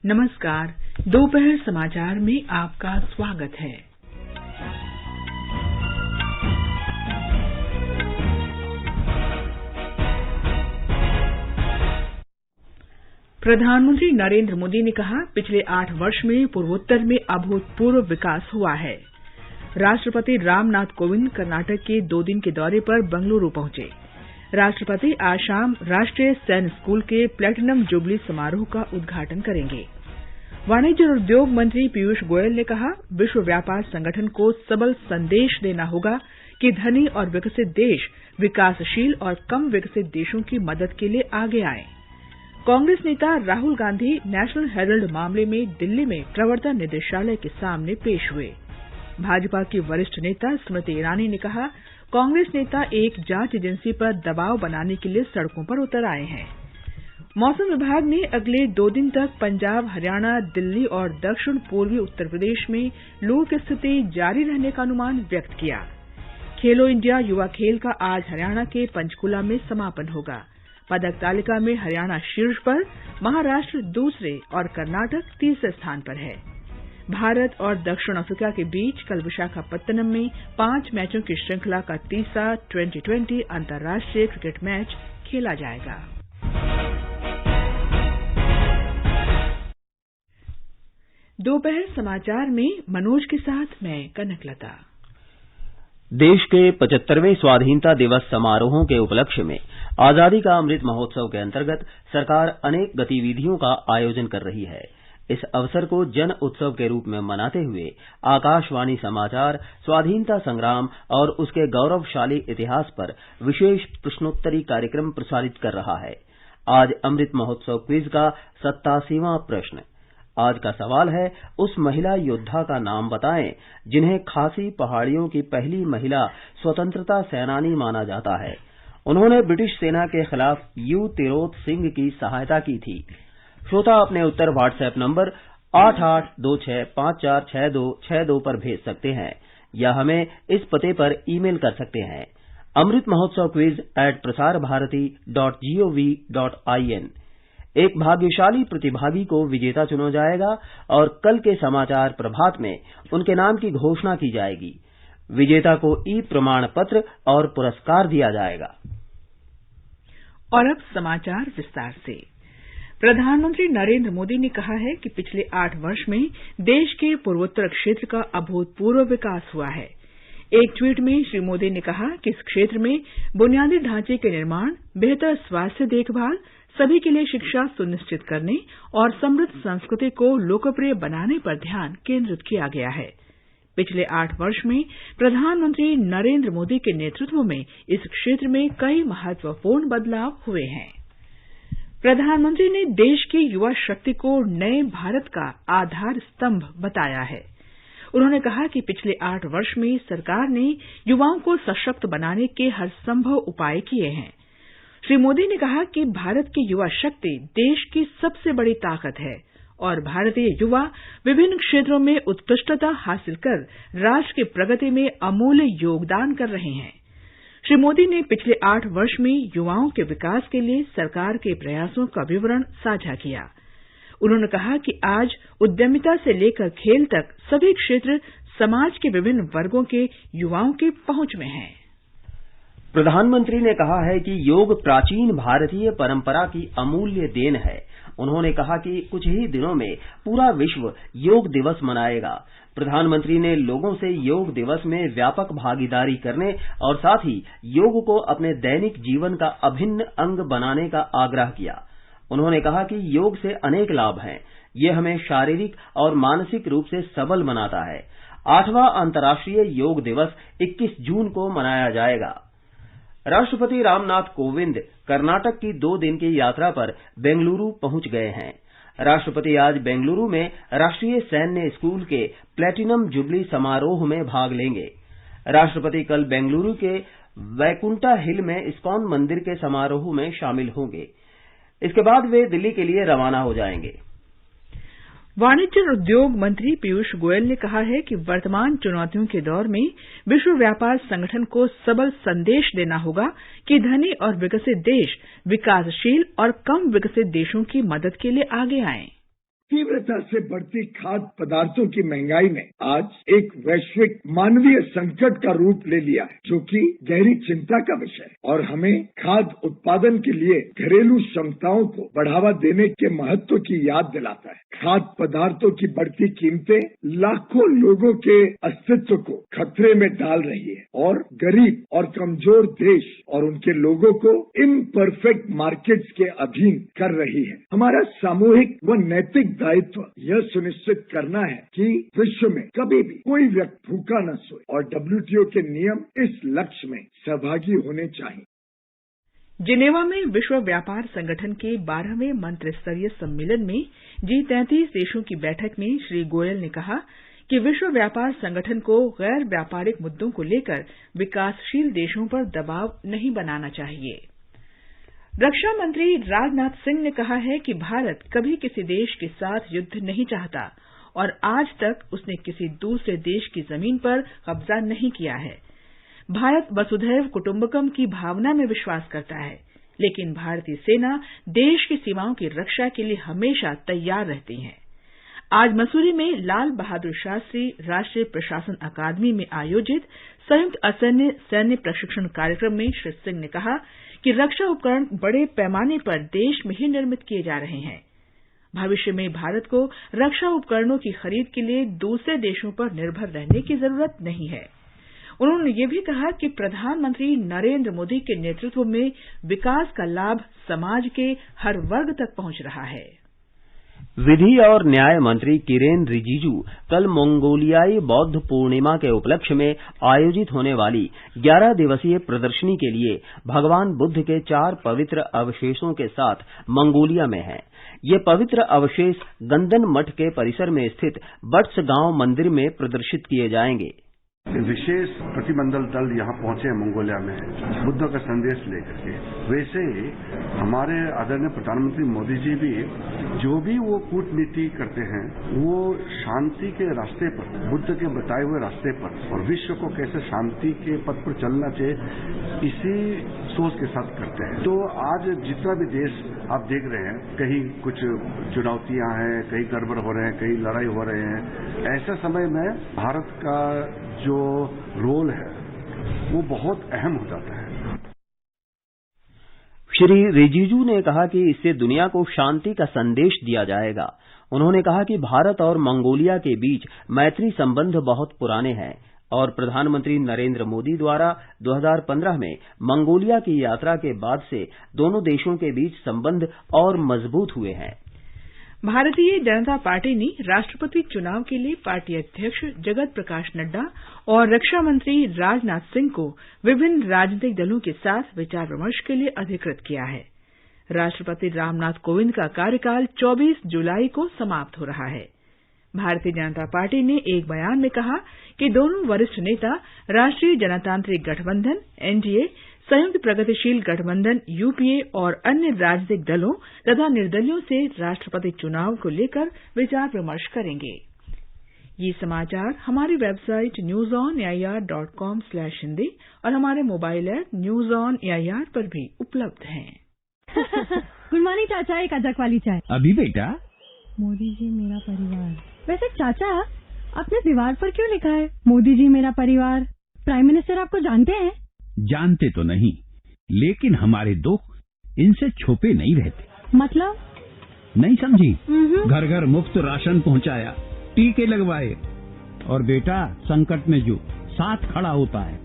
नमस्कार। दोपहर समाचार में आपका स्वागत है। प्रधानमंत्री नरेंद्र मोदी ने कहा, पिछले 8 वर्ष में पूर्वोत्तर में अभूतपूर्व विकास हुआ है। राष्ट्रपति रामनाथ कोविंद कर्नाटक के 2 दिन के दौरे पर बेंगलुरु पहुंचे। राष्ट्रपति आज शाम राष्ट्रीय सैन्य स्कूल के प्लेटिनम जुबली समारोह का उद्घाटन करेंगे। वाणिज्य और उद्योग मंत्री पीयूष गोयल ने कहा, विश्व व्यापार संगठन को सबल संदेश देना होगा कि धनी और विकसित देश विकासशील और कम विकसित देशों की मदद के लिए आगे आएं। कांग्रेस नेता राहुल गांधी नेशनल हेराल्ड मामले में दिल्ली में प्रवर्तन निदेशालय के सामने पेश हुए। भाजपा की वरिष्ठ नेता स्मृति ईरानी ने कहा, कांग्रेस नेता एक जांच एजेंसी पर दबाव बनाने के लिए सड़कों पर उतर आए हैं। मौसम विभाग ने अगले 2 दिन तक पंजाब, हरियाणा, दिल्ली और दक्षिण पूर्वी उत्तर प्रदेश में लू की स्थिति जारी रहने का अनुमान व्यक्त किया। खेलो इंडिया युवा खेल का आज हरियाणा के पंचकुला में समापन होगा। पदक तालिका में हरियाणा शीर्ष पर, महाराष्ट्र दूसरे और कर्नाटक तीसरे स्थान पर है। भारत और दक्षिण अफ्रीका के बीच कल विशाखापत्तनम में 5 मैचों की श्रृंखला का तीसरा T20 अंतर्राष्ट्रीय क्रिकेट मैच खेला जाएगा। दोपहर समाचार में मनोज के साथ मैं कनकलता। देश के 75वें स्वाधीनता दिवस समारोहों के उपलक्ष्य में आजादी का अमृत महोत्सव के अंतर्गत सरकार अनेक गतिविधियों का आयोजन कर रही है। इस अवसर को जन उत्सव के रूप में मनाते हुए आकाशवाणी समाचार स्वाधीनता संग्राम और उसके गौरवशाली इतिहास पर विशेष प्रश्नोत्तरी कार्यक्रम प्रसारित कर रहा है। आज अमृत महोत्सव क्विज का 87वां प्रश्न। आज का सवाल है, उस महिला योद्धा का नाम बताएं जिन्हें खासी पहाड़ियों की पहली महिला स्वतंत्रता सेनानी माना जाता है। उन्होंने ब्रिटिश सेना के खिलाफ यू तिरोत सिंह की सहायता की थी। श्रोता अपने उत्तर व्हाट्सएप नंबर 8826546262 पर भेज सकते हैं या हमें इस पते पर ईमेल कर सकते हैं, amritmahotsav@prasarbharati.gov.in। एक भाग्यशाली प्रतिभागी को विजेता चुना जाएगा और कल के समाचार प्रभात में उनके नाम की घोषणा की जाएगी। विजेता को ई-प्रमाण पत्र और पुरस्कार दिया जाएगा। और अब समाचार विस्तार से। प्रधानमंत्री नरेंद्र मोदी ने कहा है कि पिछले 8 वर्ष में देश के पूर्वोत्तर क्षेत्र का अभूतपूर्व विकास हुआ है। एक ट्वीट में श्री मोदी ने कहा कि इस क्षेत्र में बुनियादी ढांचे के निर्माण, बेहतर स्वास्थ्य देखभाल, सभी के लिए शिक्षा सुनिश्चित करने और समृद्ध संस्कृति को लोकप्रिय बनाने पर ध्यान केंद्रित किया गया है। पिछले 8 वर्ष में प्रधानमंत्री नरेंद्र मोदी के नेतृत्व में इस क्षेत्र में कई महत्वपूर्ण बदलाव हुए हैं। प्रधानमंत्री ने देश की युवा शक्ति को नए भारत का आधार स्तंभ बताया है। उन्होंने कहा कि पिछले 8 वर्ष में सरकार ने युवाओं को सशक्त बनाने के हर संभव उपाय किए हैं। श्री मोदी ने कहा कि भारत की युवा शक्ति देश की सबसे बड़ी ताकत है और भारतीय युवा विभिन्न क्षेत्रों में उत्कृष्टता हासिल कर राष्ट्र की प्रगति में अमूल्य योगदान कर रहे हैं। श्री मोदी ने पिछले 8 वर्ष में युवाओं के विकास के लिए सरकार के प्रयासों का विवरण साझा किया। उन्होंने कहा कि आज उद्यमिता से लेकर खेल तक सभी क्षेत्र समाज के विभिन्न वर्गों के युवाओं की पहुंच में हैं। प्रधानमंत्री ने कहा है कि योग प्राचीन भारतीय परंपरा की अमूल्य देन है। उन्होंने कहा कि कुछ ही दिनों में पूरा विश्व योग दिवस मनाएगा। प्रधानमंत्री ने लोगों से योग दिवस में व्यापक भागीदारी करने और साथ ही योग को अपने दैनिक जीवन का अभिन्न अंग बनाने का आग्रह किया। उन्होंने कहा कि योग से अनेक लाभ हैं। ये हमें शारीरिक और मानसिक रूप से सबल बनाता है। 8वां अंतर्राष्ट्रीय योग दिवस 21 जून को मनाया जाएगा। राष्ट्रपति रामनाथ कोविंद कर्नाटक की 2 दिन की यात्रा पर बेंगलुरु पहुंच गए हैं। राष्ट्रपति आज बेंगलुरु में राष्ट्रीय सैन्य स्कूल के प्लेटिनम जुबली समारोह में भाग लेंगे। राष्ट्रपति कल बेंगलुरु के वैकुंठा हिल में इस्कॉन मंदिर के समारोह में शामिल होंगे। इसके बाद वे दिल्ली के लिए रवाना हो जाएंगे। वाणिज्य और उद्योग मंत्री पीयूष गोयल ने कहा है कि वर्तमान चुनौतियों के दौर में विश्व व्यापार संगठन को सबल संदेश देना होगा कि धनी और विकसित देश विकासशील और कम विकसित देशों की मदद के लिए आगे आएं। तीव्रता से बढ़ती खाद्य पदार्थों की महंगाई ने आज एक वैश्विक मानवीय संकट का रूप ले लिया है, जो कि गहरी चिंता का विषय है और हमें खाद्य उत्पादन के लिए घरेलू क्षमताओं को बढ़ावा देने के महत्व की याद दिलाता है। खाद्य पदार्थों की बढ़ती कीमतें लाखों लोगों के अस्तित्व को खतरे में डाल रही है और गरीब और कमजोर देश और उनके लोगों को इम्परफेक्ट मार्केट्स के अधीन कर रही है। हमारा सामूहिक व नैतिक दायित्व यह सुनिश्चित करना है कि विश्व में कभी भी कोई व्यक्ति भूखा न सोए और WTO के नियम इस लक्ष्य में सहभागी होने चाहिए। जिनेवा में विश्व व्यापार संगठन के 12वें मंत्रिस्तरीय सम्मेलन में G33 देशों की बैठक में श्री गोयल ने कहा कि विश्व व्यापार संगठन को गैर व्यापारिक मुद्दों को लेकर विकासशील देशों पर दबाव नहीं बनाना चाहिए। रक्षा मंत्री राजनाथ सिंह ने कहा है कि भारत कभी किसी देश के साथ युद्ध नहीं चाहता और आज तक उसने किसी दूसरे देश की जमीन पर कब्जा नहीं किया है। भारत वसुधैव कुटुंबकम की भावना में विश्वास करता है, लेकिन भारतीय सेना देश की सीमाओं की रक्षा के लिए हमेशा तैयार रहती है। आज मसूरी में लाल बहादुर शास्त्री राष्ट्रीय प्रशासन अकादमी में आयोजित संयुक्त असैन्य सैन्य प्रशिक्षण कार्यक्रम में श्री सिंह ने कहा कि रक्षा उपकरण बड़े पैमाने पर देश में ही निर्मित किए जा रहे हैं। भविष्य में भारत को रक्षा उपकरणों की खरीद के लिए दूसरे देशों पर निर्भर रहने की जरूरत नहीं है। उन्होंने ये भी कहा कि प्रधानमंत्री नरेंद्र मोदी के नेतृत्व में विकास का लाभ समाज के हर वर्ग तक पहुंच रहा है। विधि और न्याय मंत्री किरेन रिजिजू कल मंगोलियाई बौद्ध पूर्णिमा के उपलक्ष्य में आयोजित होने वाली 11 दिवसीय प्रदर्शनी के लिए भगवान बुद्ध के 4 पवित्र अवशेषों के साथ मंगोलिया में हैं। ये पवित्र अवशेष गंदन मठ के परिसर में स्थित बट्सगांव मंदिर में प्रदर्शित किए जाएंगे। विशेष प्रतिबंधक दल यहाँ पहुंचे हैं मंगोलिया में बुद्ध का संदेश लेकर के। वैसे ही हमारे आदरणीय प्रधानमंत्री मोदी जी भी जो भी वो कूटनीति करते हैं वो शांति के रास्ते पर, बुद्ध के बताए हुए रास्ते पर और विश्व को कैसे शांति के पथ पर चलना चाहिए इसी सोच के साथ करते हैं। तो आज जितना भी देश आप देख रहे हैं, कहीं कुछ चुनौतियां हैं, कहीं गड़बड़ हो रहे हैं, कहीं लड़ाई हो रहे हैं, ऐसे समय में भारत का जो रोल है वो बहुत अहम हो जाता है। श्री रिजिजू ने कहा कि इससे दुनिया को शांति का संदेश दिया जाएगा। उन्होंने कहा कि भारत और मंगोलिया के बीच मैत्री संबंध बहुत पुराने हैं और प्रधानमंत्री नरेंद्र मोदी द्वारा 2015 में मंगोलिया की यात्रा के बाद से दोनों देशों के बीच संबंध और मजबूत हुए हैं। भारतीय जनता पार्टी ने राष्ट्रपति चुनाव के लिए पार्टी अध्यक्ष जगत प्रकाश नड्डा और रक्षा मंत्री राजनाथ सिंह को विभिन्न राजनीतिक दलों के साथ विचार विमर्श के लिए अधिकृत किया है। राष्ट्रपति रामनाथ कोविंद का कार्यकाल 24 जुलाई को समाप्त हो रहा है। भारतीय जनता पार्टी ने एक बयान में कहा कि दोनों वरिष्ठ नेता राष्ट्रीय जनतांत्रिक गठबंधन एनडीए, संयुक्त प्रगतिशील गठबंधन यूपीए और अन्य राजनीतिक दलों तथा निर्दलियों से राष्ट्रपति चुनाव को लेकर विचार विमर्श करेंगे। ये समाचार हमारी वेबसाइट newsonair.com/hindi और हमारे mobile app news on AIR पर भी उपलब्ध हैं। गुड मॉर्निंग चाचा, एक अदरक वाली चाय। अभी बेटा। मोदी जी मेरा परिवार। वैसे चाचा, आपने दीवार पर क्यों लिखा है मोदी जी मेरा परिवार? प्राइम मिनिस्टर आपको जानते हैं? जानते तो नहीं, लेकिन हमारे दुख इनसे छुपे नहीं रहते। मतलब? नहीं समझी? घर घर मुफ्त राशन पहुंचाया, टीके लगवाए और बेटा संकट में जो साथ खड़ा होता है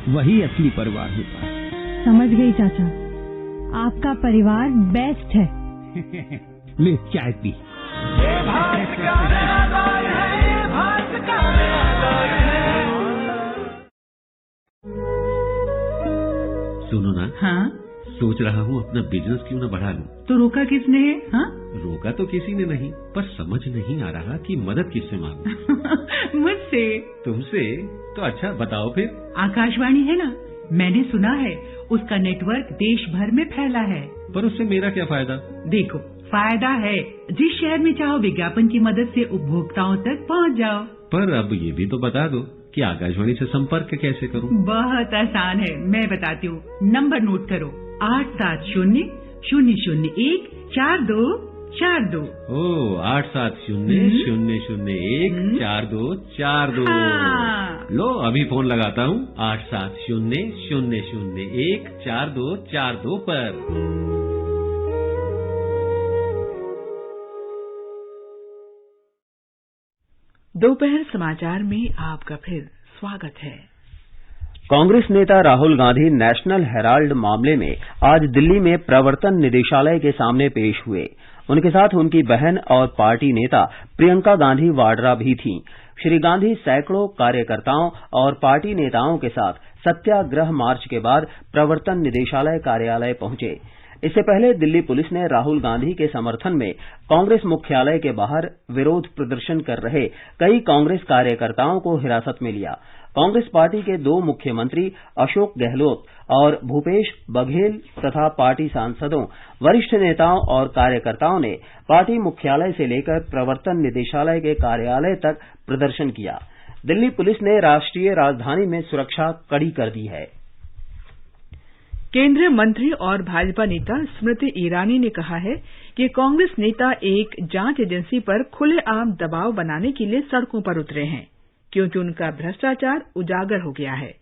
वही असली परिवार होता है। समझ गई चाचा, आपका परिवार बेस्ट है। ले चाय पी। सुनो ना। हाँ? सोच रहा हूँ अपना बिजनेस क्यों न बढ़ा लूं। तो रोका किसने है? हाँ? रोका तो किसी ने नहीं, पर समझ नहीं आ रहा कि मदद किससे मांगूं। मुझसे। तुमसे? तो अच्छा बताओ फिर। आकाशवाणी है ना, मैंने सुना है उसका नेटवर्क देश भर में फैला है। पर उससे मेरा क्या फायदा? देखो, फायदा है, जिस शहर में चाहो विज्ञापन की मदद से उपभोक्ताओं तक पहुँच जाओ। पर अब ये भी तो बता दो कि आकाशवाणी से संपर्क कैसे करूं? बहुत आसान है, मैं बताती हूँ। नंबर नोट करो, 8700014244। 4242। 8700014242। लो अभी फोन लगाता हूँ 8700014242 पर। दोपहर समाचार में आपका फिर स्वागत है। कांग्रेस नेता राहुल गांधी नेशनल हेराल्ड मामले में आज दिल्ली में प्रवर्तन निदेशालय के सामने पेश हुए। उनके साथ उनकी बहन और पार्टी नेता प्रियंका गांधी वाड्रा भी थीं। श्री गांधी सैकड़ों कार्यकर्ताओं और पार्टी नेताओं के साथ सत्याग्रह मार्च के बाद प्रवर्तन निदेशालय कार्यालय पहुंचे। इससे पहले दिल्ली पुलिस ने राहुल गांधी के समर्थन में कांग्रेस मुख्यालय के बाहर विरोध प्रदर्शन कर रहे कई कांग्रेस कार्यकर्ताओं को हिरासत में लिया। कांग्रेस पार्टी के 2 मुख्यमंत्री अशोक गहलोत और भूपेश बघेल तथा पार्टी सांसदों, वरिष्ठ नेताओं और कार्यकर्ताओं ने पार्टी मुख्यालय से लेकर प्रवर्तन निदेशालय के कार्यालय तक प्रदर्शन किया। दिल्ली पुलिस ने राष्ट्रीय राजधानी में सुरक्षा कड़ी कर दी है। केंद्रीय मंत्री और भाजपा नेता स्मृति ईरानी ने कहा है कि कांग्रेस नेता एक जांच एजेंसी पर खुलेआम दबाव बनाने के लिए सड़कों पर उतरे हैं, क्योंकि उनका भ्रष्टाचार उजागर हो गया है।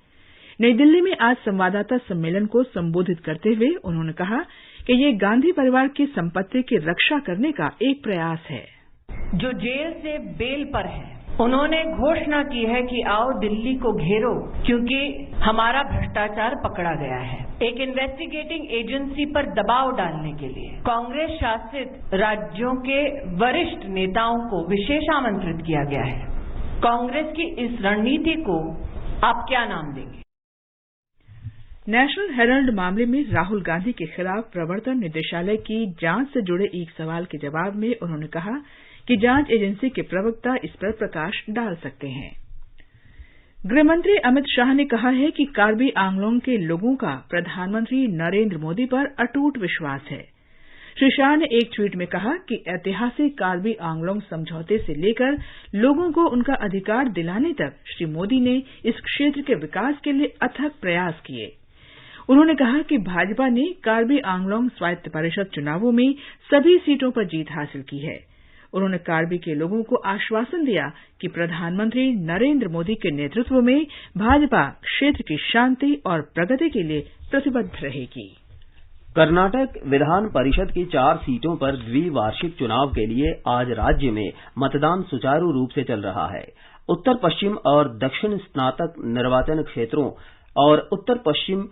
नई दिल्ली में आज संवाददाता सम्मेलन को संबोधित करते हुए उन्होंने कहा कि ये गांधी परिवार की संपत्ति की रक्षा करने का एक प्रयास है। जो जेल से बेल पर है, उन्होंने घोषणा की है कि आओ दिल्ली को घेरो, क्योंकि हमारा भ्रष्टाचार पकड़ा गया है। एक इन्वेस्टिगेटिंग एजेंसी पर दबाव डालने के लिए कांग्रेस शासित राज्यों के वरिष्ठ नेताओं को विशेष आमंत्रित किया गया है। कांग्रेस की इस रणनीति को आप क्या नाम देंगे? नेशनल हेराल्ड मामले में राहुल गांधी के खिलाफ प्रवर्तन निदेशालय की जांच से जुड़े एक सवाल के जवाब में उन्होंने कहा कि जांच एजेंसी के प्रवक्ता इस पर प्रकाश डाल सकते हैं। गृहमंत्री अमित शाह ने कहा है कि कार्बी आंगलोंग के लोगों का प्रधानमंत्री नरेंद्र मोदी पर अटूट विश्वास है। श्री शाह ने एक ट्वीट में कहा कि ऐतिहासिक कार्बी आंगलोंग समझौते से लेकर लोगों को उनका अधिकार दिलाने तक श्री मोदी ने इस क्षेत्र के विकास के लिए अथक प्रयास किए। उन्होंने कहा कि भाजपा ने कार्बी आंगलोंग स्वायत्त परिषद चुनावों में सभी सीटों पर जीत हासिल की है। उन्होंने कार्बी के लोगों को आश्वासन दिया कि प्रधानमंत्री नरेंद्र मोदी के नेतृत्व में भाजपा क्षेत्र की शांति और प्रगति के लिए प्रतिबद्ध रहेगी। कर्नाटक विधान परिषद की 4 सीटों पर द्विवार्षिक चुनाव के लिए आज राज्य में मतदान सुचारू रूप से चल रहा है। उत्तर पश्चिम और दक्षिण स्नातक निर्वाचन क्षेत्रों और उत्तर पश्चिम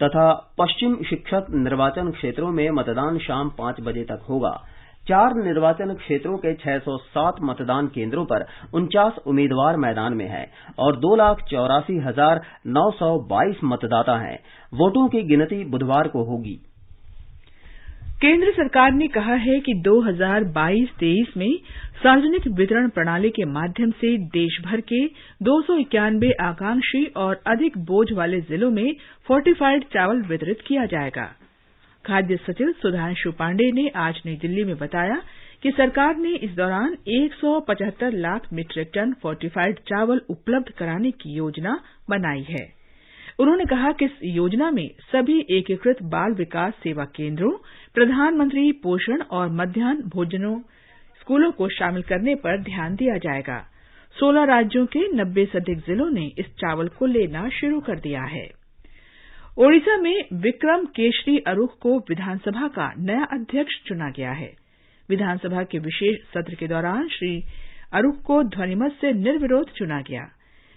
तथा पश्चिम शिक्षक निर्वाचन क्षेत्रों में मतदान शाम 5 बजे तक होगा। 4 निर्वाचन क्षेत्रों के 607 मतदान केंद्रों पर 49 उम्मीदवार मैदान में हैं और 2,84,922 मतदाता हैं। वोटों की गिनती बुधवार को होगी। केंद्र सरकार ने कहा है कि 2022-23 में सार्वजनिक वितरण प्रणाली के माध्यम से देश भर के 291 आकांक्षी और अधिक बोझ वाले जिलों में फोर्टिफाइड चावल वितरित किया जाएगा। खाद्य सचिव सुधांशु पांडे ने आज नई दिल्ली में बताया कि सरकार ने इस दौरान 175 लाख मीट्रिक टन फोर्टिफाइड चावल उपलब्ध कराने की योजना बनाई है। उन्होंने कहा कि इस योजना में सभी एकीकृत बाल विकास सेवा केंद्रों, प्रधानमंत्री पोषण और मध्याह्न भोजनों स्कूलों को शामिल करने पर ध्यान दिया जाएगा। 16 राज्यों के 90 से अधिक जिलों ने इस चावल को लेना शुरू कर दिया है। ओडिशा में विक्रम केशरी अरूख को विधानसभा का नया अध्यक्ष चुना गया है। विधानसभा के विशेष सत्र के दौरान श्री अरूख को ध्वनिमत से निर्विरोध चुना गया।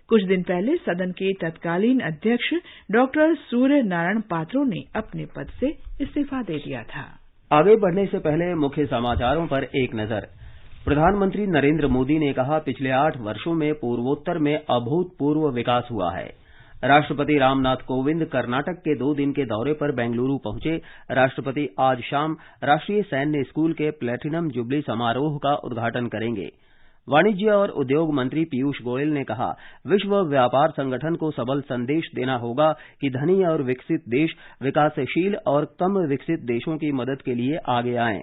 कुछ दिन पहले सदन के तत्कालीन अध्यक्ष डॉक्टर सूर्य नारायण पात्रो ने अपने पद से इस्तीफा दे दिया था। आगे बढ़ने से पहले मुख्य समाचारों पर एक नजर। प्रधानमंत्री नरेंद्र मोदी ने कहा, पिछले 8 वर्षों में पूर्वोत्तर में अभूतपूर्व विकास हुआ है। राष्ट्रपति रामनाथ कोविंद कर्नाटक के 2 दिन के दौरे पर बेंगलुरु पहुंचे। राष्ट्रपति आज शाम राष्ट्रीय सैन्य स्कूल के प्लेटिनम जुबली समारोह का उद्घाटन करेंगे। वाणिज्य और उद्योग मंत्री पीयूष गोयल ने कहा, विश्व व्यापार संगठन को सबल संदेश देना होगा कि धनी और विकसित देश विकासशील और कम विकसित देशों की मदद के लिए आगे आएं।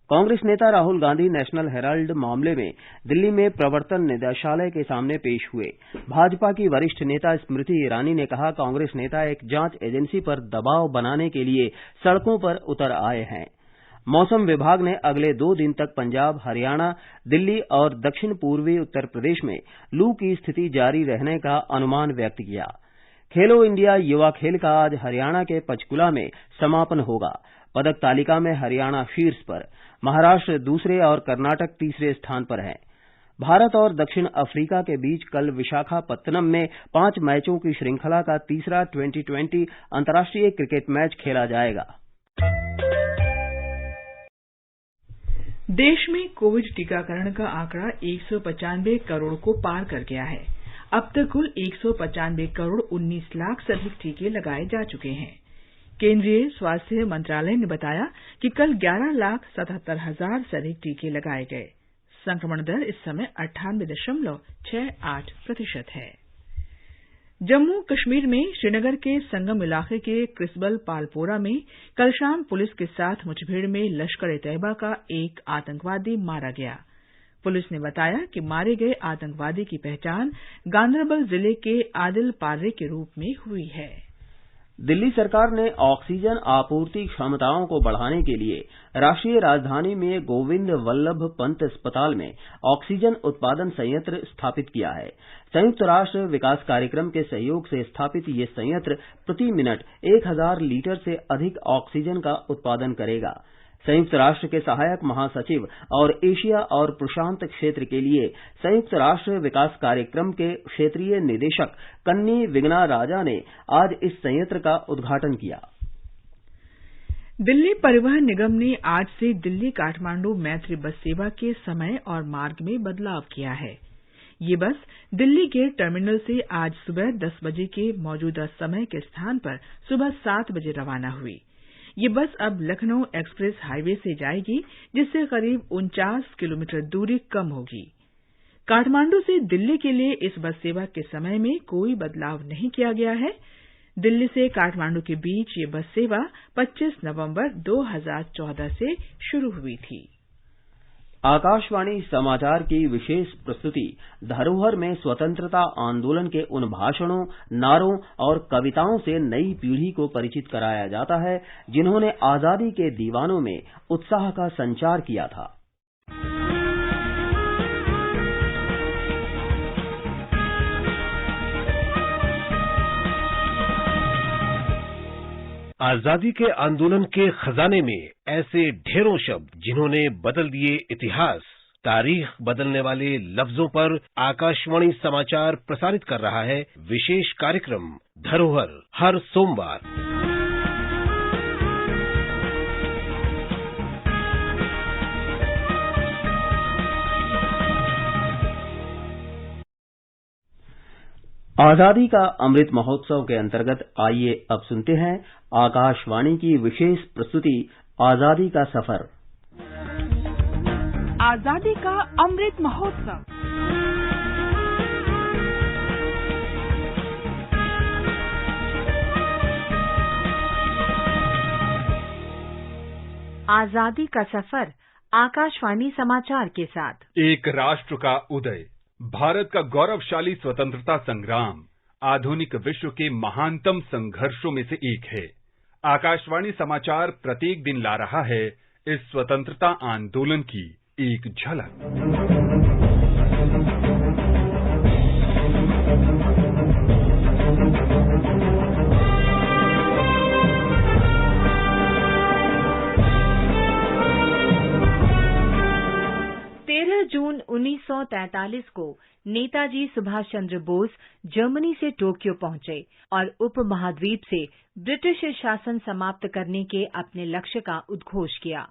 कांग्रेस नेता राहुल गांधी नेशनल हेराल्ड मामले में दिल्ली में प्रवर्तन निदेशालय के सामने पेश हुए। भाजपा की वरिष्ठ नेता स्मृति ईरानी ने कहा, कांग्रेस नेता एक जांच एजेंसी पर दबाव बनाने के लिए सड़कों पर उतर आए हैं। मौसम विभाग ने अगले 2 दिन तक पंजाब, हरियाणा, दिल्ली और दक्षिण पूर्वी उत्तर प्रदेश में लू की स्थिति जारी रहने का अनुमान व्यक्त किया। खेलो इंडिया युवा खेल का आज हरियाणा के पंचकुला में समापन होगा। पदक तालिका में हरियाणा शीर्ष पर, महाराष्ट्र दूसरे और कर्नाटक तीसरे स्थान पर है। भारत और दक्षिण अफ्रीका के बीच कल विशाखापत्तनम में 5 मैचों की श्रृंखला का तीसरा T20 अंतर्राष्ट्रीय क्रिकेट मैच खेला जाएगा। देश में कोविड टीकाकरण का आंकड़ा 195 करोड़ को पार कर गया है। अब तक कुल 195 करोड़ 19 लाख से अधिक टीके लगाए जा चुके हैं। केंद्रीय स्वास्थ्य मंत्रालय ने बताया कि कल 11,77,000 से अधिक टीके लगाए गए। संक्रमण दर इस समय 98.68% है। जम्मू कश्मीर में श्रीनगर के संगम इलाके के क्रिसबल पालपोरा में कल शाम पुलिस के साथ मुठभेड़ में लश्कर-ए-तैयबा का एक आतंकवादी मारा गया। पुलिस ने बताया कि मारे गए आतंकवादी की पहचान गांदरबल जिले के आदिल पार्रे के रूप में हुई है। दिल्ली सरकार ने ऑक्सीजन आपूर्ति क्षमताओं को बढ़ाने के लिए राष्ट्रीय राजधानी में गोविंद वल्लभ पंत अस्पताल में ऑक्सीजन उत्पादन संयंत्र स्थापित किया है। संयुक्त राष्ट्र विकास कार्यक्रम के सहयोग से स्थापित ये संयंत्र प्रति मिनट 1000 लीटर से अधिक ऑक्सीजन का उत्पादन करेगा। संयुक्त राष्ट्र के सहायक महासचिव और एशिया और प्रशांत क्षेत्र के लिए संयुक्त राष्ट्र विकास कार्यक्रम के क्षेत्रीय निदेशक कन्नी विग्ना राजा ने आज इस संयंत्र का उद्घाटन किया। दिल्ली परिवहन निगम ने आज से दिल्ली काठमांडू मैत्री बस सेवा के समय और मार्ग में बदलाव किया है। ये बस दिल्ली गेट टर्मिनल से आज सुबह 10 बजे के मौजूदा समय के स्थान पर सुबह 7 बजे रवाना हुई। ये बस अब लखनऊ एक्सप्रेस हाईवे से जाएगी, जिससे करीब 49 किलोमीटर दूरी कम होगी। काठमांडू से दिल्ली के लिए इस बस सेवा के समय में कोई बदलाव नहीं किया गया है। दिल्ली से काठमांडू के बीच ये बस सेवा 25 नवंबर 2014 से शुरू हुई थी। आकाशवाणी समाचार की विशेष प्रस्तुति धरोहर में स्वतंत्रता आंदोलन के उन भाषणों, नारों और कविताओं से नई पीढ़ी को परिचित कराया जाता है जिन्होंने आजादी के दीवानों में उत्साह का संचार किया था। आजादी के आंदोलन के खजाने में ऐसे ढेरों शब्द जिन्होंने बदल दिए इतिहास। तारीख बदलने वाले लफ्जों पर आकाशवाणी समाचार प्रसारित कर रहा है विशेष कार्यक्रम धरोहर हर सोमवार। आजादी का अमृत महोत्सव के अंतर्गत आइए अब सुनते हैं आकाशवाणी की विशेष प्रस्तुति आजादी का सफर। आजादी का अमृत महोत्सव। आजादी का सफर आकाशवाणी समाचार के साथ। एक राष्ट्र का उदय, भारत का गौरवशाली स्वतंत्रता संग्राम आधुनिक विश्व के महानतम संघर्षों में से एक है। आकाशवाणी समाचार प्रत्येक दिन ला रहा है इस स्वतंत्रता आंदोलन की एक झलक। जून 1943 को नेताजी सुभाष चंद्र बोस जर्मनी से टोक्यो पहुंचे और उपमहाद्वीप से ब्रिटिश शासन समाप्त करने के अपने लक्ष्य का उद्घोष किया।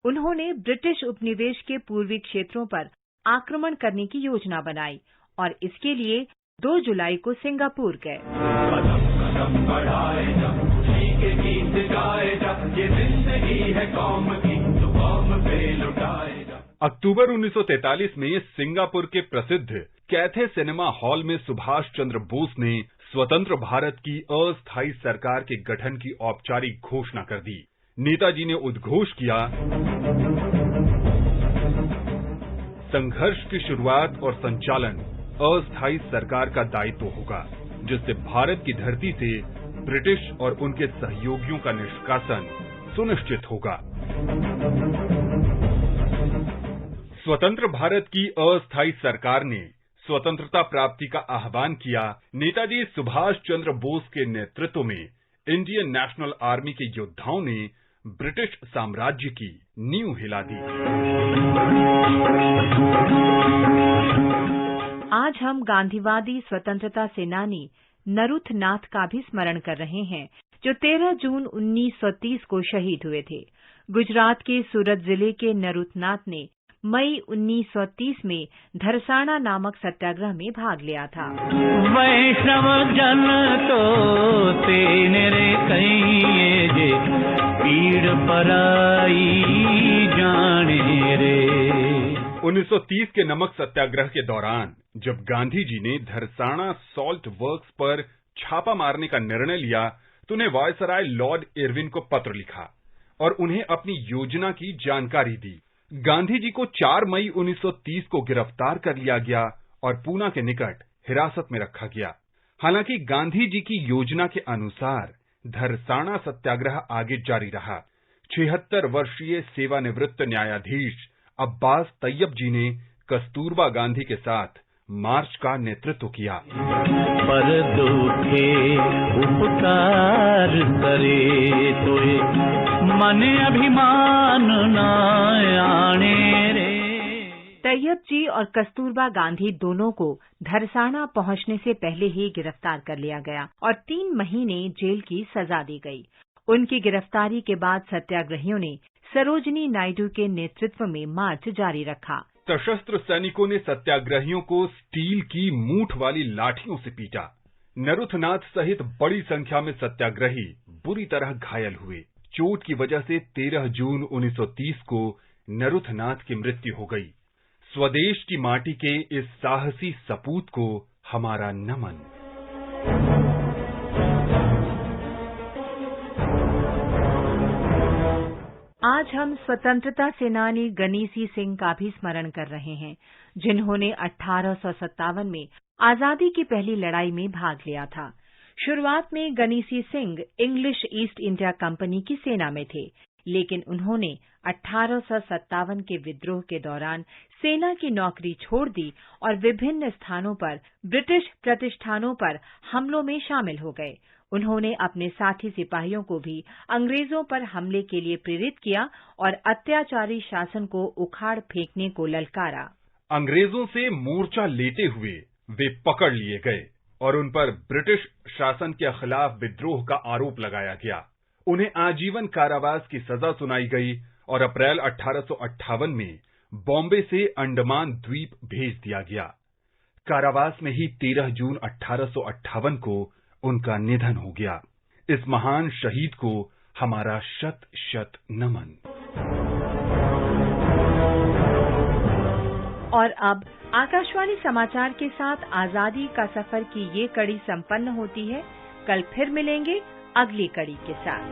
उन्होंने ब्रिटिश उपनिवेश के पूर्वी क्षेत्रों पर आक्रमण करने की योजना बनाई और इसके लिए 2 जुलाई को सिंगापुर गए। कदम कदम बढ़ाए जब खुशी के गीत गाए जब ये जिंदगी है कौम की तो कौम पे लुटाए। अक्टूबर 1943 में सिंगापुर के प्रसिद्ध कैथे सिनेमा हॉल में सुभाष चंद्र बोस ने स्वतंत्र भारत की अस्थायी सरकार के गठन की औपचारिक घोषणा कर दी। नेताजी ने उद्घोष किया, संघर्ष की शुरुआत और संचालन अस्थायी सरकार का दायित्व होगा, जिससे भारत की धरती से ब्रिटिश और उनके सहयोगियों का निष्कासन सुनिश्चित होगा। स्वतंत्र भारत की अस्थायी सरकार ने स्वतंत्रता प्राप्ति का आह्वान किया। नेताजी सुभाष चंद्र बोस के नेतृत्व में इंडियन नेशनल आर्मी के योद्धाओं ने ब्रिटिश साम्राज्य की नींव हिला दी। आज हम गांधीवादी स्वतंत्रता सेनानी नरुथनाथ का भी स्मरण कर रहे हैं, जो 13 जून 1930 को शहीद हुए थे। गुजरात के सूरत जिले के नरुथनाथ ने मई 1930 में धरसाना नामक सत्याग्रह में भाग लिया था। वैष्णव जन तो तेने रे कहिए जे पीड़ पराई जाने रे। 1930 के नमक सत्याग्रह के दौरान जब गांधी जी ने धरसाना सॉल्ट वर्क्स पर छापा मारने का निर्णय लिया तो उन्हें वायसराय लॉर्ड इरविन को पत्र लिखा और उन्हें अपनी योजना की जानकारी दी। गांधी जी को 4 मई 1930 को गिरफ्तार कर लिया गया और पूना के निकट हिरासत में रखा गया। हालांकि गांधी जी की योजना के अनुसार धरसाना सत्याग्रह आगे जारी रहा। 76 वर्षीय सेवानिवृत्त न्यायाधीश अब्बास तैयब जी ने कस्तूरबा गांधी के साथ मार्च का नेतृत्व किया। पर दुखे उपकार करे तोए मन अभिमान न आने रे। तैयब जी और कस्तूरबा गांधी दोनों को धरसाना पहुंचने से पहले ही गिरफ्तार कर लिया गया और 3 महीने जेल की सजा दी गई। उनकी गिरफ्तारी के बाद सत्याग्रहियों ने सरोजिनी नायडू के नेतृत्व में मार्च जारी रखा। सशस्त्र सैनिकों ने सत्याग्रहियों को स्टील की मूठ वाली लाठियों से पीटा। नरुथनाथ सहित बड़ी संख्या में सत्याग्रही बुरी तरह घायल हुए। चोट की वजह से 13 जून 1930 को नरुथनाथ की मृत्यु हो गई। स्वदेश की माटी के इस साहसी सपूत को हमारा नमन। आज हम स्वतंत्रता सेनानी गणेशी सिंह का भी स्मरण कर रहे हैं, जिन्होंने 1857 में आजादी की पहली लड़ाई में भाग लिया था। शुरुआत में Ganeshi Singh English east India company की सेना में थे, लेकिन उन्होंने 1857 के विद्रोह के दौरान सेना की नौकरी छोड़ दी और विभिन्न स्थानों पर ब्रिटिश प्रतिष्ठानों पर हमलों में शामिल हो गए। उन्होंने अपने साथी सिपाहियों को भी अंग्रेजों पर हमले के लिए प्रेरित किया और अत्याचारी शासन को उखाड़ फेंकने को ललकारा। अंग्रेजों से मोर्चा लेते हुए वे पकड़ लिए गए और उन पर ब्रिटिश शासन के खिलाफ विद्रोह का आरोप लगाया गया। उन्हें आजीवन कारावास की सजा सुनाई गई और अप्रैल 1858 में बॉम्बे से अंडमान द्वीप भेज दिया गया। कारावास में ही 13 जून 1858 को उनका निधन हो गया। इस महान शहीद को हमारा शत शत नमन। और अब आकाशवाणी समाचार के साथ आजादी का सफर की ये कड़ी संपन्न होती है। कल फिर मिलेंगे अगली कड़ी के साथ।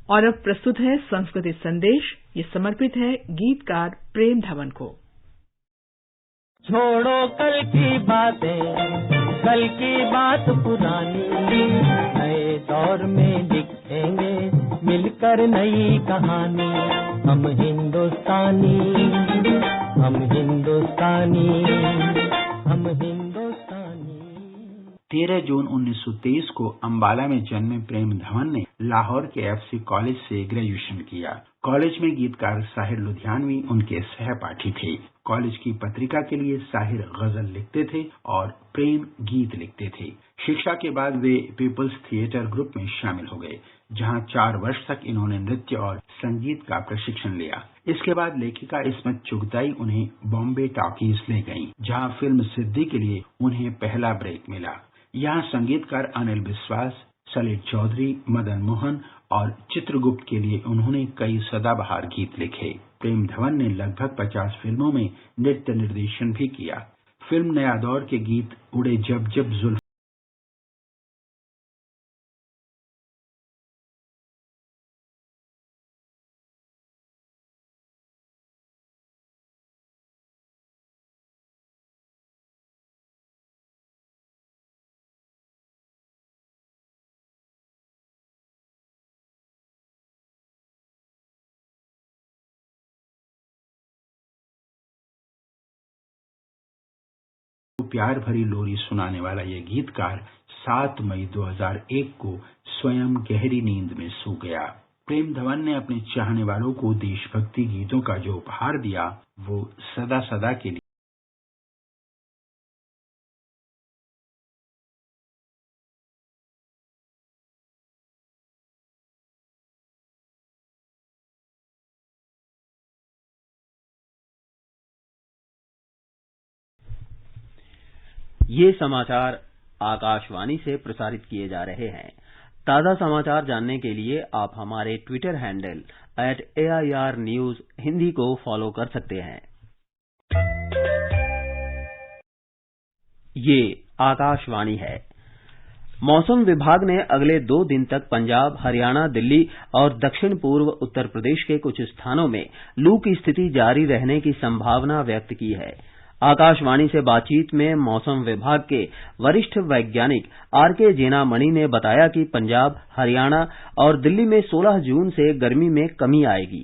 और अब प्रस्तुत है संस्कृति संदेश। ये समर्पित है गीतकार प्रेम धवन को। छोड़ो कल की बातें, कल की बात पुरानी, नए दौर में लिखेंगे मिलकर नई कहानी। हम हिंदुस्तानी, हम हिंदुस्तानी, हम हिंदुस्तानी। 13 जून 1923 को अंबाला में जन्मे प्रेम धवन ने लाहौर के एफसी कॉलेज से ग्रेजुएशन किया। कॉलेज में गीतकार साहिर लुधियानवी उनके सहपाठी थे। कॉलेज की पत्रिका के लिए साहिर गजल लिखते थे और प्रेम गीत लिखते थे। शिक्षा के बाद वे पीपल्स थिएटर ग्रुप में शामिल हो गए, जहां 4 वर्ष तक इन्होंने नृत्य और संगीत का प्रशिक्षण लिया। इसके बाद लेखिका इस्मत चुगताई उन्हें बॉम्बे टॉकीज ले गईं, जहां फिल्म सिद्दी के लिए उन्हें पहला ब्रेक मिला। यहाँ संगीतकार अनिल विश्वास, सलील चौधरी, मदन मोहन और चित्रगुप्त के लिए उन्होंने कई सदाबहार गीत लिखे। प्रेम धवन ने लगभग 50 फिल्मों में नृत्य निर्देशन भी किया। फिल्म नया दौर के गीत उड़े जब जब जुल्फ प्यार भरी लोरी सुनाने वाला ये गीतकार 7 मई 2001 को स्वयं गहरी नींद में सो गया। प्रेम धवन ने अपने चाहने वालों को देशभक्ति गीतों का जो उपहार दिया वो सदा सदा के लिए ये समाचार आकाशवाणी से प्रसारित किए जा रहे हैं। ताज़ा समाचार जानने के लिए आप हमारे Twitter handle @AIR News Hindi को फॉलो कर सकते हैं। ये आकाशवाणी है। मौसम विभाग ने अगले 2 दिन तक पंजाब, हरियाणा, दिल्ली और दक्षिण पूर्व उत्तर प्रदेश के कुछ स्थानों में लू की स्थिति जारी रहने की संभावना व्यक्त की है। आकाशवाणी से बातचीत में मौसम विभाग के वरिष्ठ वैज्ञानिक RK जेनामणि ने बताया कि पंजाब, हरियाणा और दिल्ली में 16 जून से गर्मी में कमी आएगी।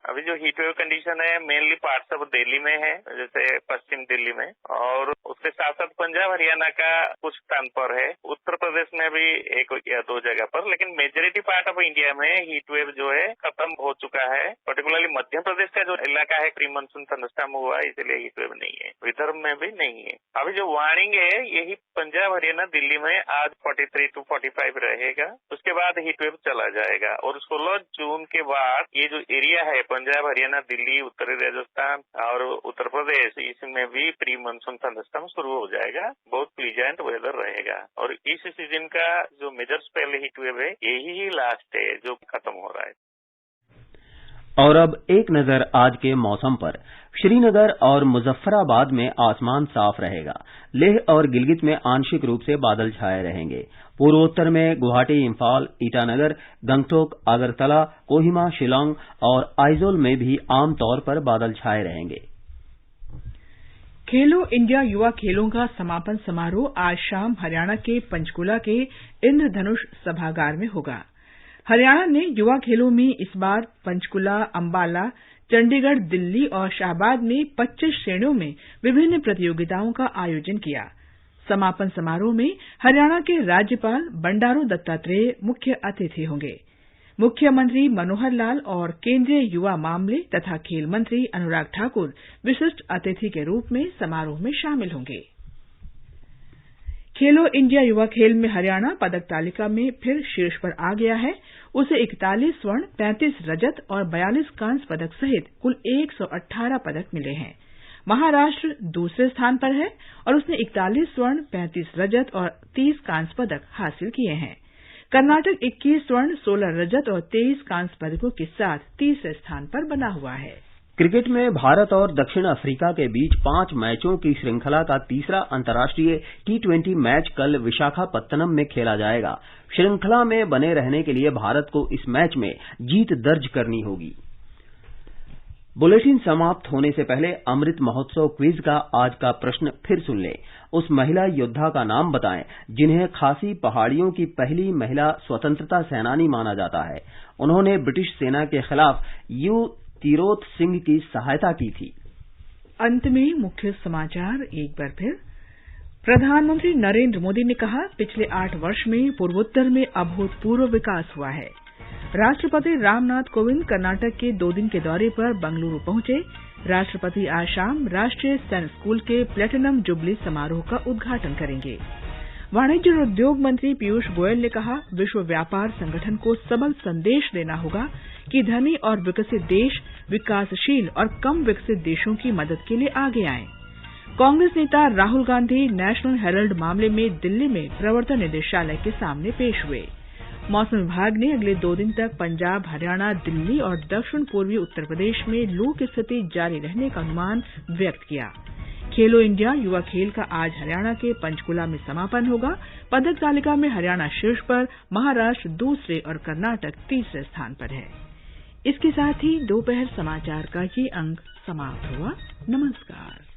अभी जो हीट वेव कंडीशन है मेनली पार्ट्स ऑफ दिल्ली में है, जैसे पश्चिम दिल्ली में, और उसके साथ साथ पंजाब हरियाणा का कुछ स्थान पर है, उत्तर प्रदेश में भी 1 या 2 जगह पर, लेकिन मेजोरिटी पार्ट ऑफ इंडिया में हीट वेव जो है खत्म हो चुका है। पर्टिकुलरली मध्य प्रदेश का जो इलाका है प्री मानसून थंडरस्टॉर्म हुआ, इसलिए हीट वेव नहीं है। विदर्भ में भी नहीं है। अभी जो वार्निंग है यही पंजाब हरियाणा दिल्ली में आज 43 to 45 रहेगा, उसके बाद हीट वेव चला जाएगा और 16 जून के बाद ये जो एरिया है पंजाब हरियाणा दिल्ली उत्तरी राजस्थान और उत्तर प्रदेश, इसमें भी प्री मानसून थंडरस्टॉर्म शुरू हो जाएगा। बहुत प्लीजेंट वेदर रहेगा और इस सीजन का जो मेजर स्पेल हीट वेव है यही ही लास्ट है जो खत्म हो रहा है। और अब एक नजर आज के मौसम पर। श्रीनगर और मुजफ्फराबाद में आसमान साफ रहेगा। लेह और गिलगित में आंशिक रूप से बादल छाए रहेंगे। पूर्वोत्तर में गुवाहाटी, इंफाल, ईटानगर, गंगटोक, अगरतला, कोहिमा, शिलांग और आइजोल में भी आमतौर पर बादल छाए रहेंगे। खेलो इंडिया युवा खेलों का समापन समारोह आज शाम हरियाणा के पंचकुला के इंद्रधनुष सभागार में होगा। हरियाणा ने युवा खेलों में इस बार पंचकुला, अंबाला, चंडीगढ़, दिल्ली और शाहबाद में 25 श्रेणियों में विभिन्न प्रतियोगिताओं का आयोजन किया। समापन समारोह में हरियाणा के राज्यपाल बंडारू दत्तात्रेय मुख्य अतिथि होंगे। मुख्यमंत्री मनोहर लाल और केंद्रीय युवा मामले तथा खेल मंत्री अनुराग ठाकुर विशिष्ट अतिथि के रूप में समारोह में शामिल होंगे। खेलो इंडिया युवा खेल में हरियाणा पदक तालिका में फिर शीर्ष पर आ गया है। उसे 41 स्वर्ण, 35 रजत और 42 कांस्य पदक सहित कुल 118 पदक मिले हैं। महाराष्ट्र दूसरे स्थान पर है और उसने 41 स्वर्ण, 35 रजत और 30 कांस्य पदक हासिल किए हैं। कर्नाटक 21 स्वर्ण, 16 रजत और 23 कांस्य पदकों के साथ तीसरे स्थान पर बना हुआ है। क्रिकेट में भारत और दक्षिण अफ्रीका के बीच 5 मैचों की श्रृंखला का तीसरा अंतर्राष्ट्रीय T20 मैच कल विशाखापत्तनम में खेला जाएगा। श्रृंखला में बने रहने के लिए भारत को इस मैच में जीत दर्ज करनी होगी। बुलेटिन समाप्त होने से पहले अमृत महोत्सव क्विज का आज का प्रश्न फिर सुन लें। उस महिला योद्धा का नाम बताएं जिन्हें खासी पहाड़ियों की पहली महिला स्वतंत्रता सेनानी माना जाता है। उन्होंने ब्रिटिश सेना के खिलाफ यू तिरोत सिंह की सहायता की थी। अंत में मुख्य समाचार एक बार फिर। प्रधानमंत्री नरेंद्र मोदी ने कहा, पिछले 8 वर्ष में पूर्वोत्तर में अभूतपूर्व विकास हुआ है। राष्ट्रपति रामनाथ कोविंद कर्नाटक के 2 दिन के दौरे पर बंगलुरु पहुंचे। राष्ट्रपति आज शाम राष्ट्रीय सैन्य स्कूल के प्लेटिनम जुबली समारोह का उद्घाटन करेंगे। वाणिज्य और उद्योग मंत्री पीयूष गोयल ने कहा, विश्व व्यापार संगठन को सबल संदेश देना होगा कि धनी और विकसित देश विकासशील और कम विकसित देशों की मदद के लिए आगे आएं। कांग्रेस नेता राहुल गांधी नेशनल हेराल्ड मामले में दिल्ली में प्रवर्तन निदेशालय के सामने पेश हुए। मौसम विभाग ने अगले 2 दिन तक पंजाब, हरियाणा, दिल्ली और दक्षिण पूर्वी उत्तर प्रदेश में लू की स्थिति जारी रहने का अनुमान व्यक्त किया। खेलो इंडिया युवा खेल का आज हरियाणा के पंचकुला में समापन होगा। पदक तालिका में हरियाणा शीर्ष पर, महाराष्ट्र दूसरे और कर्नाटक तीसरे स्थान पर है। इसके साथ ही दोपहर समाचार का ये अंक समाप्त हुआ। नमस्कार।